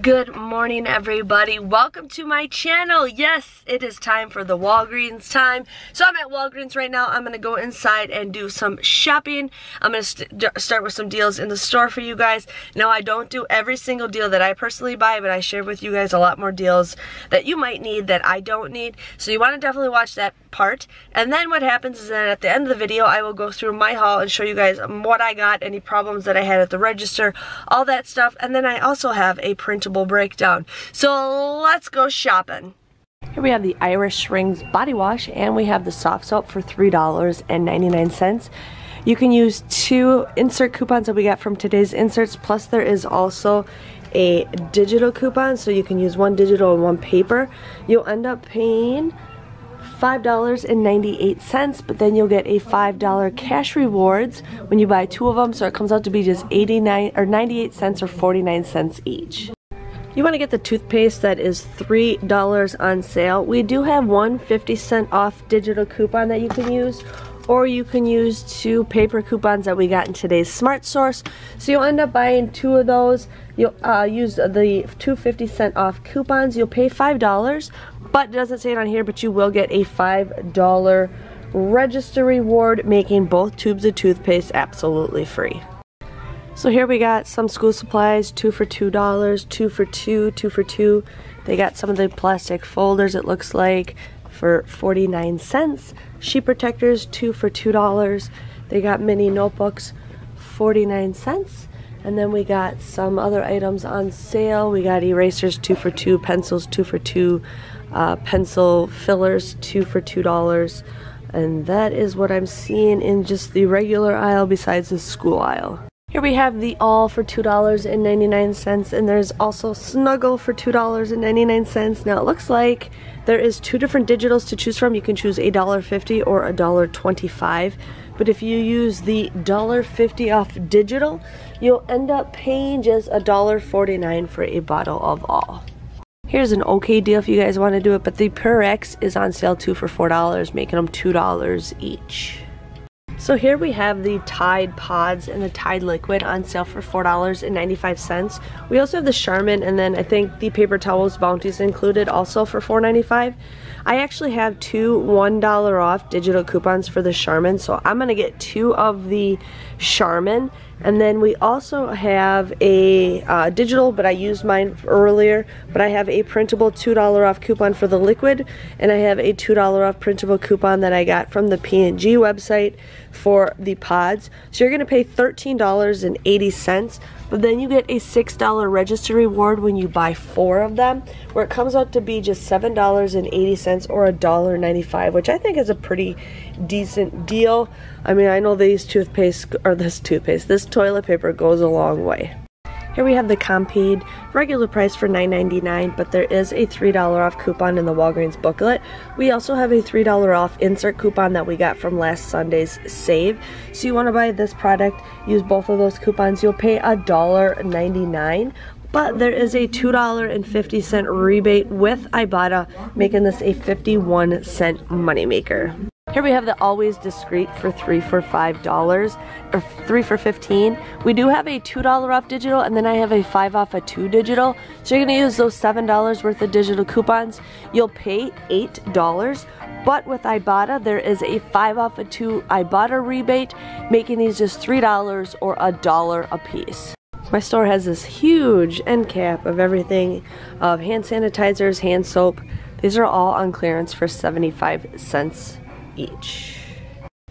Good morning, everybody. Welcome to my channel. Yes, it is time for the Walgreens time. So I'm at Walgreens right now. I'm going to go inside and do some shopping. I'm going to start with some deals in the store for you guys. Now, I don't do every single deal that I personally buy, but I share with you guys a lot more deals that you might need that I don't need. So you want to definitely watch that part. And then what happens is that at the end of the video, I will go through my haul and show you guys what I got, any problems that I had at the register, all that stuff. And then I also have a printable breakdown. So let's go shopping. Here we have the Irish Rings body wash, and we have the soft soap for $3.99. You can use 2 insert coupons that we got from today's inserts, plus there is also a digital coupon, so you can use 1 digital and 1 paper. You'll end up paying $5.98, but then you'll get a $5 cash rewards when you buy 2 of them, so it comes out to be just 98 cents or 49 cents each. You want to get the toothpaste that is $3 on sale. We do have one 50-cent off digital coupon that you can use, or you can use 2 paper coupons that we got in today's Smart Source. So you'll end up buying 2 of those. You'll use the 2 50-cent off coupons. You'll pay $5, but it doesn't say it on here, but you will get a $5 register reward, making both tubes of toothpaste absolutely free. So here we got some school supplies, 2 for $2, 2 for $2, 2 for $2. They got some of the plastic folders, it looks like, for 49 cents. Sheet protectors, 2 for $2. They got mini notebooks, 49 cents. And then we got some other items on sale. We got erasers, 2 for $2, pencils, 2 for $2, pencil fillers, 2 for $2. And that is what I'm seeing in just the regular aisle besides the school aisle. Here we have the all for $2.99, and there's also Snuggle for $2.99. Now it looks like there is 2 different digitals to choose from. You can choose $1.50 or $1.25. But if you use the $1.50 off digital, you'll end up paying just $1.49 for a bottle of all. Here's an okay deal if you guys want to do it, but the Purex is on sale too for $4, making them $2 each. So here we have the Tide Pods and the Tide Liquid on sale for $4.95. We also have the Charmin, and then I think the paper towels Bounties included also for $4.95. I actually have 2 $1 off digital coupons for the Charmin, so I'm going to get 2 of the Charmin. And then we also have a digital, but I used mine earlier, but I have a printable $2 off coupon for the liquid, and I have a $2 off printable coupon that I got from the P&G website for the pods. So you're going to pay $13.80, but then you get a $6 register reward when you buy 4 of them, where it comes out to be just $7.80 or $1.95, which I think is a pretty decent deal. I mean, I know this toilet paper goes a long way. Here we have the Compeed, regular price for $9.99, but there is a $3 off coupon in the Walgreens booklet. We also have a $3 off insert coupon that we got from last Sunday's save. So you want to buy this product, use both of those coupons, you'll pay $1.99. But there is a $2.50 rebate with Ibotta, making this a 51-cent moneymaker. Here we have the Always Discreet for 3 for $5, or 3 for $15. We do have a $2 off digital, and then I have a 5 off a 2 digital. So you're going to use those $7 worth of digital coupons. You'll pay $8, but with Ibotta, there is a 5 off a 2 Ibotta rebate, making these just $3 or $1 a piece. My store has this huge end cap of everything, of hand sanitizers, hand soap. These are all on clearance for 75 cents each.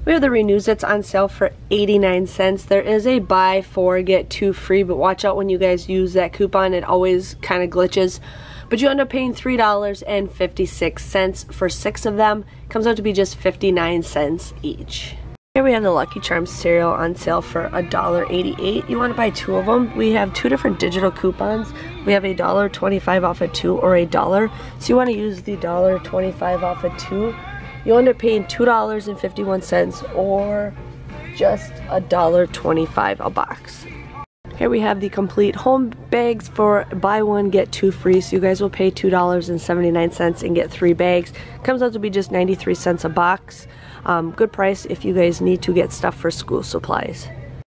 We have the Renew-Its on sale for 89 cents. There is a buy 4 get 2 free, but watch out when you guys use that coupon, it always kind of glitches. But you end up paying $3.56 for 6 of them. Comes out to be just 59 cents each. Here we have the Lucky Charms cereal on sale for $1.88. You want to buy 2 of them. We have 2 different digital coupons. We have a $1.25 off a 2 or $1. So you want to use the $1.25 off a 2. You'll end up paying $2.51 or just $1.25 a box. Here we have the complete home bags for buy 1 get 2 free, so you guys will pay $2.79 and get 3 bags. Comes out to be just 93 cents a box. Good price if you guys need to get stuff for school supplies.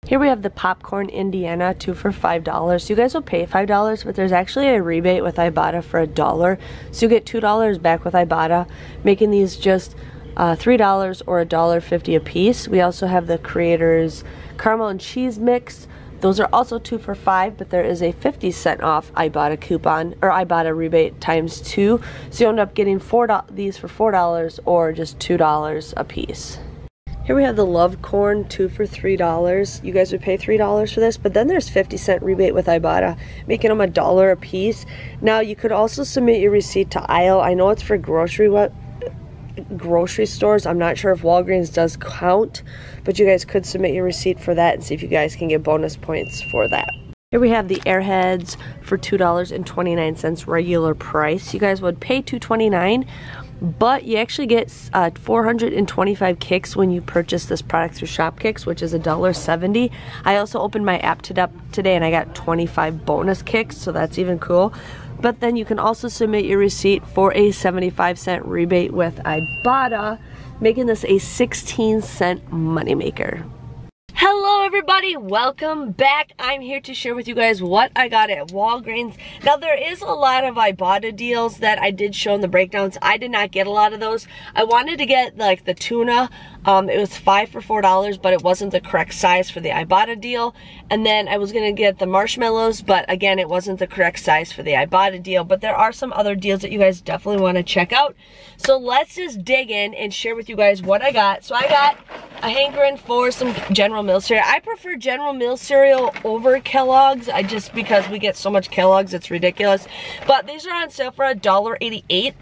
Here we have the popcorn Indiana, 2 for $5. So you guys will pay $5, but there's actually a rebate with Ibotta for $1. So you get $2 back with Ibotta, making these just $3 or $1.50 a piece. We also have the Creators Caramel and Cheese Mix. Those are also 2 for $5, but there is a 50-cent off Ibotta coupon, or Ibotta rebate times 2. So you end up getting these for $4 or just $2 a piece. Here we have the Love Corn, 2 for $3. You guys would pay $3 for this, but then there's 50-cent rebate with Ibotta, making them $1 a piece. Now you could also submit your receipt to aisle. I know it's for grocery stores. I'm not sure if Walgreens does count, but you guys could submit your receipt for that and see if you guys can get bonus points for that. Here we have the Airheads for $2.29 regular price. You guys would pay $2.29, but you actually get 425 kicks when you purchase this product through ShopKicks, which is $1.70. I also opened my app today and I got 25 bonus kicks, so that's even cool. But then you can also submit your receipt for a 75-cent rebate with Ibotta, making this a 16-cent moneymaker. Hello everybody, welcome back. I'm here to share with you guys what I got at Walgreens. Now there is a lot of Ibotta deals that I did show in the breakdowns. I did not get a lot of those. I wanted to get like the tuna. It was 5 for $4, but it wasn't the correct size for the Ibotta deal. And then I was gonna get the marshmallows, but again, it wasn't the correct size for the Ibotta deal. But there are some other deals that you guys definitely wanna check out. So let's just dig in and share with you guys what I got. So I got a hankering for some General Mills cereal. I prefer General Mills cereal over Kellogg's, just because we get so much Kellogg's, it's ridiculous. But these are on sale for $1.88.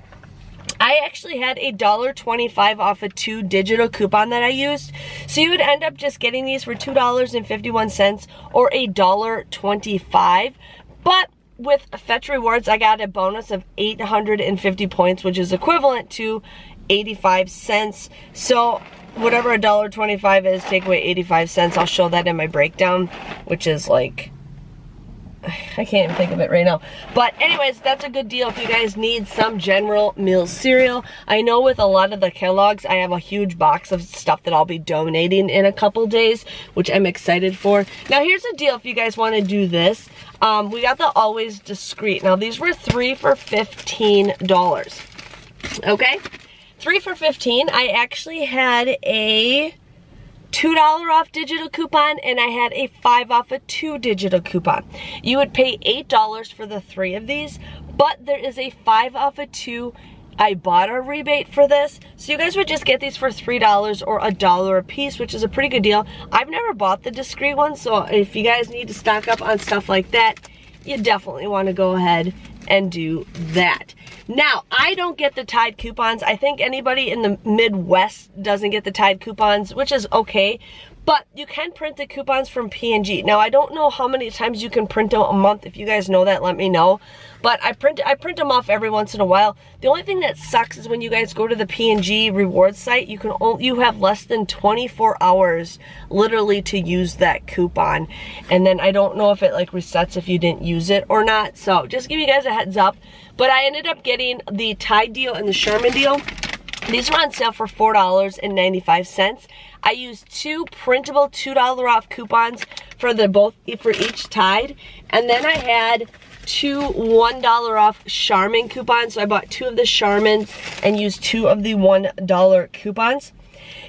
I actually had a $1.25 off a 2 digital coupon that I used. So you would end up just getting these for $2.51 or $1.25. But with Fetch Rewards, I got a bonus of 850 points, which is equivalent to 85 cents. So whatever $1.25 is, take away 85 cents. I'll show that in my breakdown, which is like, I can't even think of it right now. But anyways, that's a good deal if you guys need some General Mills cereal. I know with a lot of the Kellogg's, I have a huge box of stuff that I'll be donating in a couple days, which I'm excited for. Now here's a deal if you guys want to do this. We got the Always Discreet. Now these were 3 for $15. Okay? 3 for $15. I actually had a $2 off digital coupon and I had a 5 off a 2 digital coupon. You would pay $8 for the 3 of these, but there is a 5 off a 2 Ibotta rebate for this. So you guys would just get these for $3 or $1 a piece, which is a pretty good deal. I've never bought the discreet one, so if you guys need to stock up on stuff like that, you definitely want to go ahead and do that. Now, I don't get the Tide coupons. I think anybody in the Midwest doesn't get the Tide coupons, which is okay. But you can print the coupons from P&G. Now, I don't know how many times you can print them a month. If you guys know that, let me know. But I print them off every once in a while. The only thing that sucks is when you guys go to the P&G rewards site, you have less than 24 hours literally to use that coupon. And then I don't know if it like resets if you didn't use it or not. So just give you guys a heads up. But I ended up getting the Tide deal and the Charmin deal. These are on sale for $4.95. I used 2 printable $2 off coupons for each Tide. And then I had 2 $1 off Charmin coupons. So I bought 2 of the Charmin and used 2 of the $1 coupons.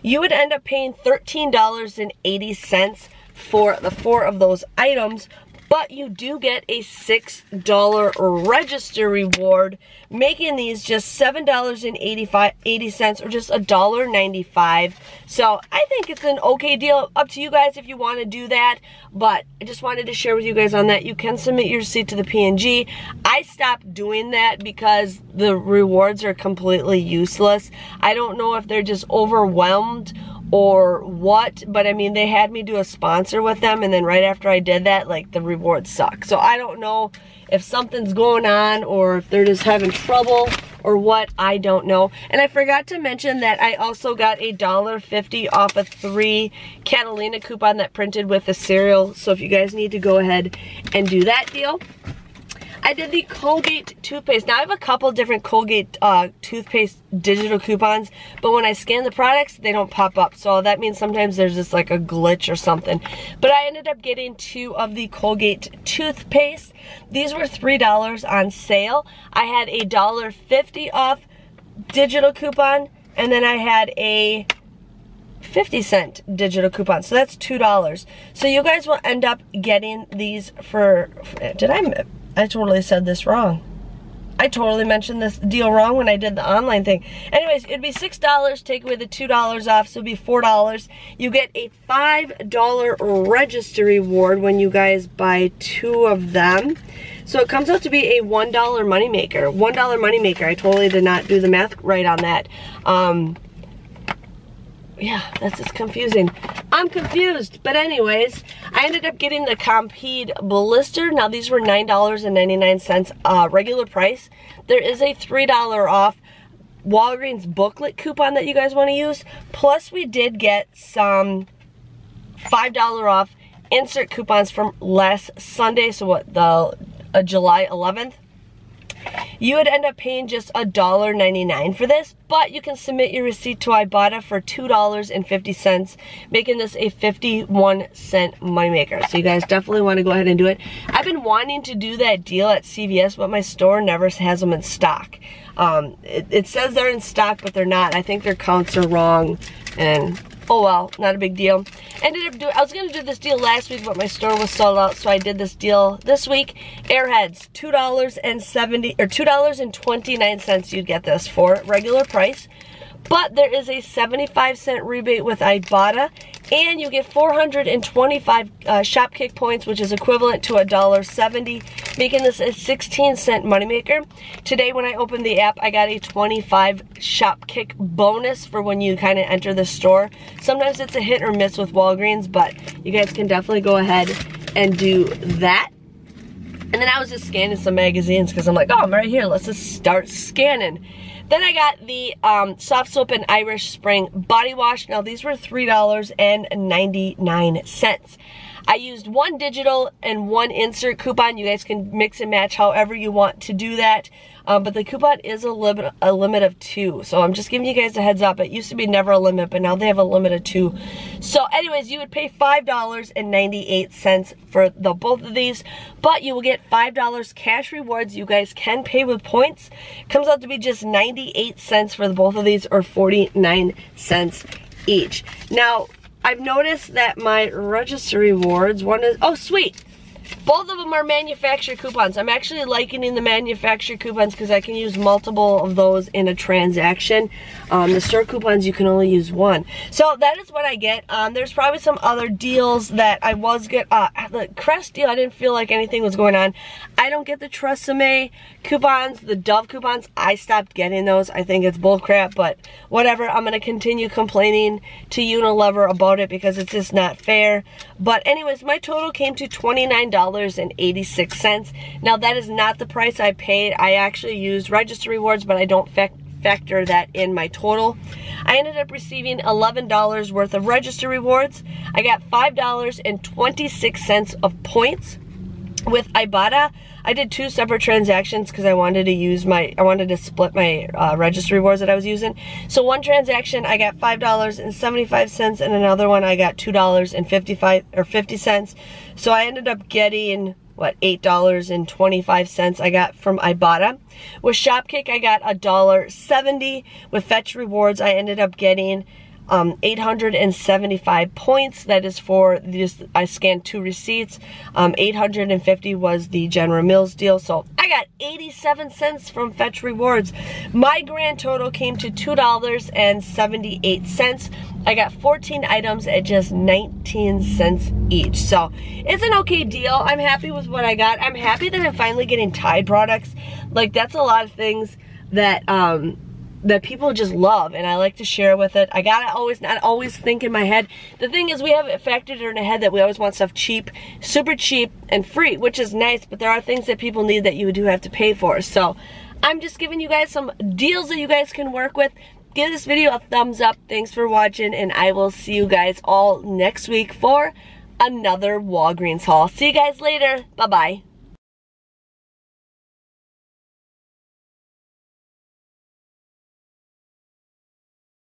You would end up paying $13.80 for the 4 of those items. But you do get a $6 register reward, making these just $7.80 or just $1.95. So I think it's an okay deal. Up to you guys if you want to do that. But I just wanted to share with you guys on that. You can submit your receipt to the P&G. I stopped doing that because the rewards are completely useless. I don't know if they're just overwhelmed or what, but I mean, they had me do a sponsor with them, and then right after I did that, like, the rewards suck. So I don't know if something's going on or if they're just having trouble or what, I don't know. And I forgot to mention that I also got a $1.50 off a 3 Catalina coupon that printed with the cereal. So if you guys need to go ahead and do that deal. I did the Colgate toothpaste. Now I have a couple different Colgate toothpaste digital coupons, but when I scan the products, they don't pop up. So that means sometimes there's just like a glitch or something. But I ended up getting 2 of the Colgate toothpaste. These were $3 on sale. I had a $1.50 off digital coupon, and then I had a 50-cent digital coupon, so that's $2. So you guys will end up getting these for, I totally said this wrong. I totally mentioned this deal wrong when I did the online thing. Anyways, it'd be $6, take away the $2 off, so it'd be $4. You get a $5 register reward when you guys buy 2 of them. So it comes out to be a $1 moneymaker. $1 moneymaker. I totally did not do the math right on that. Yeah, that's just confusing. I'm confused. But anyways, I ended up getting the Compeed Blister. Now these were $9.99 regular price. There is a $3 off Walgreens booklet coupon that you guys want to use. Plus we did get some $5 off insert coupons from last Sunday. So what, the July 11th? You would end up paying just $1.99 for this, but you can submit your receipt to Ibotta for $2.50, making this a 51-cent moneymaker. So you guys definitely want to go ahead and do it. I've been wanting to do that deal at CVS, but my store never has them in stock. It says they're in stock, but they're not. I think their counts are wrong, and oh well, not a big deal. I was gonna do this deal last week, but my store was sold out, so I did this deal this week. Airheads, $2.29 you'd get this for regular price. But there is a 75-cent rebate with Ibotta, and you get 425 Shopkick points, which is equivalent to $1.70, making this a 16-cent moneymaker. Today, when I opened the app, I got a 25 Shopkick bonus for when you kind of enter the store. Sometimes it's a hit or miss with Walgreens, but you guys can definitely go ahead and do that. And then I was just scanning some magazines because I'm like, oh, I'm right here. Let's just start scanning. Then I got the Soft Soap and Irish Spring Body Wash. Now these were $3.99. I used 1 digital and 1 insert coupon. You guys can mix and match however you want to do that. But the coupon is a limit of 2. So I'm just giving you guys a heads up. It used to be never a limit, but now they have a limit of 2. So anyways, you would pay $5.98 for both of these, but you will get $5 cash rewards. You guys can pay with points. It comes out to be just 98 cents for both of these, or 49 cents each. Now, I've noticed that my register rewards, one is, oh sweet, both of them are manufacturer coupons. I'm actually liking the manufacturer coupons because I can use multiple of those in a transaction. The store coupons, you can only use 1. So that is what I get. There's probably some other deals that I was get. The Crest deal, I didn't feel like anything was going on. I don't get the Tresemme coupons, the Dove coupons. I stopped getting those. I think it's bullcrap, but whatever. I'm going to continue complaining to Unilever about it because it's just not fair. But anyways, my total came to $29.86. Now that is not the price I paid. I actually used register rewards, but I don't factor that in my total. I ended up receiving $11 worth of register rewards. I got $5.26 of points with Ibotta. I did 2 separate transactions because I wanted to split my register rewards that I was using. So one transaction I got $5.75, and another one I got $2.50. So I ended up getting what, $8.25 I got from Ibotta. With Shopkick I got $1.70. With Fetch Rewards I ended up getting 875 points. That is for this. I scanned 2 receipts. 850 was the General Mills deal. So I got 87 cents from Fetch Rewards. My grand total came to $2.78. I got 14 items at just 19 cents each. So it's an okay deal. I'm happy with what I got. I'm happy that I'm finally getting Tide products. Like, that's a lot of things that that people just love, and I like to share with it. I gotta not always think in my head. The thing is, we have it factored in our head that we always want stuff cheap, super cheap, and free, which is nice, but there are things that people need that you do have to pay for. So I'm just giving you guys some deals that you guys can work with. Give this video a thumbs up. Thanks for watching, and I will see you guys all next week for another Walgreens haul. See you guys later. Bye-bye.